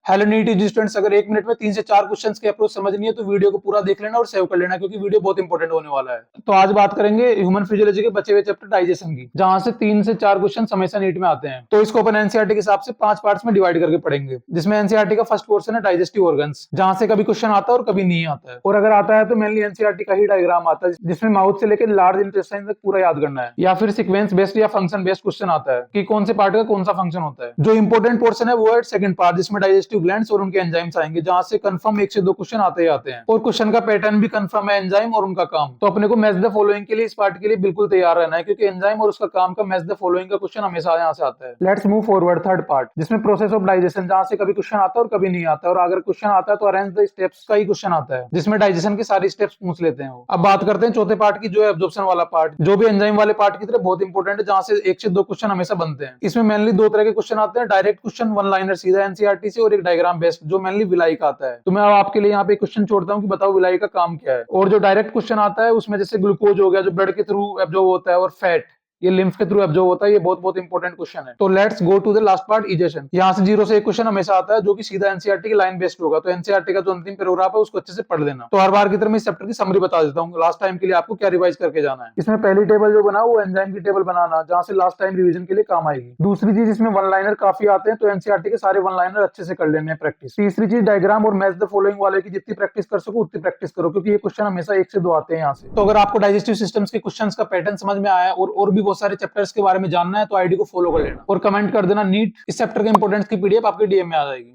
Hello NEET students, अगर 1 minute में 3 से 4 क्वेश्चंस की अप्रोच समझनी है तो वीडियो को पूरा देख लेना और सेव कर लेना, क्योंकि वीडियो बहुत इंपॉर्टेंट होने वाला है। तो आज बात करेंगे ह्यूमन फिजियोलॉजी के बचे हुए चैप्टर डाइजेशन की, जहां से 3 से 4 क्वेश्चन हमेशा नीट में आते हैं। तो इसको अपन एनसीईआरटी के हिसाब से 5 पार्ट्स में डिवाइड करके पढ़ेंगे, जिसमें एनसीईआरटी का फर्स्ट पोर्शन है डाइजेस्टिव ऑर्गन्स, जहां से कभी क्वेश्चन आता है और कभी नहीं आता है। और अगर आता है तो मेनली एनसीईआरटी का ही डायग्राम आता है, जिसमें माउथ से लेकर लार्ज इंटेस्टाइन तक पूरा याद करना है, या फिर सीक्वेंस बेस्ड या फंक्शन बेस्ड क्वेश्चन आता है कि कौन से पार्ट का कौन सा फंक्शन होता है। जो इंपॉर्टेंट पोर्शन है वो है सेकंड पार्ट, जिसमें डाइजेस्टिव ग्लैंड्स और उनके एंजाइम्स आएंगे, जहां से कंफर्म 1 से 2 क्वेश्चन आते ही आते हैं। और क्वेश्चन का पैटर्न भी कंफर्म है, एंजाइम और उनका काम। तो अपने को मैच द फॉलोइंग के लिए इस पार्ट के लिए बिल्कुल तैयार रहना है, क्योंकि एंजाइम और उसका काम का मैच द फॉलोइंग का क्वेश्चन हमेशा यहाँ से आता है। Let's move forward third part, जिसमें प्रोसेस ऑफ डाइजेशन, जहां से कभी क्वेश्चन आता है और कभी नहीं आता है। और अगर क्वेश्चन आता है तो अरेंज द स्टेप्स का ही क्वेश्चन आता है, जिसमें डाइजेशन की सारी स्टेप्स पूछ लेते हैं। अब बात करते हैं चौथे पार्ट की, जो है एब्जॉर्प्शन वाला पार्ट, जो भी एंजाइम वाले पार्ट की तरह बहुत इंपॉर्टेंट है, जहां से 1 से 2 क्वेश्चन हमेशा बनते हैं। इसमें मेनली 2 तरह के क्वेश्चन आते हैं, डायरेक्ट क्वेश्चन वन लाइनर सीधा एनसीईआरटी से, और एक डायग्राम बेस्ड जो मेनली विलाई का आता है। तो मैं अब आपके लिए यहाँ पे क्वेश्चन छोड़ता हूँ कि बताओ विलाई का काम क्या है। और जो डायरेक्ट क्वेश्चन आता है उसमें जैसे ग्लूकोज हो गया, जो ब्लड के थ्रू एब्जॉर्ब होता है, और फैट ये लिम्फ के थ्रू एब्जॉर्ब होता है। ये बहुत बहुत इंपॉर्टेंट क्वेश्चन है। तो let's go to the last part, इजेशन। यहाँ से 0 से 1 क्वेश्चन हमेशा आता है, जो कि सीधा एनसीईआरटी की लाइन बेस्ड होगा। तो एनसीईआरटी का जो अंतिम पैराग्राफ है उसको अच्छे से पढ़ लेना। तो हर बार की तरह मैं इस चैप्टर की समरी बता देता हूँ, लास्ट टाइम के लिए आपको क्या रिवाइज करके जाना है। इसमें पहली टेबल जो बना वो एंजाइम की टेबल बनाना, जहाँ से लास्ट टाइम रिवीजन के लिए काम आएगी। दूसरी चीज, इसमें वन लाइनर काफी आते हैं, तो एनसीईआरटी के सारे वन लाइनर अच्छे से कर लेने हैं प्रैक्टिस। तीसरी चीज, डायग्राम और मैच द फॉलोइंग वाले की जितनी प्रैक्टिस कर सको उतनी प्रैक्टिस करो, क्योंकि ये क्वेश्चन हमेशा 1 से 2 आते हैं यहाँ से। तो अगर आपको डाइजेस्टिव सिस्टम्स के क्वेश्चंस का पैटर्न समझ में आया और भी बहुत सारे चैप्टर्स के बारे में जानना है, तो आईडी को फॉलो कर लेना और कमेंट कर देना नीट। इस चैप्टर के इंपोर्टेंस की पीडीएफ आपके डीएम में आ जाएगी।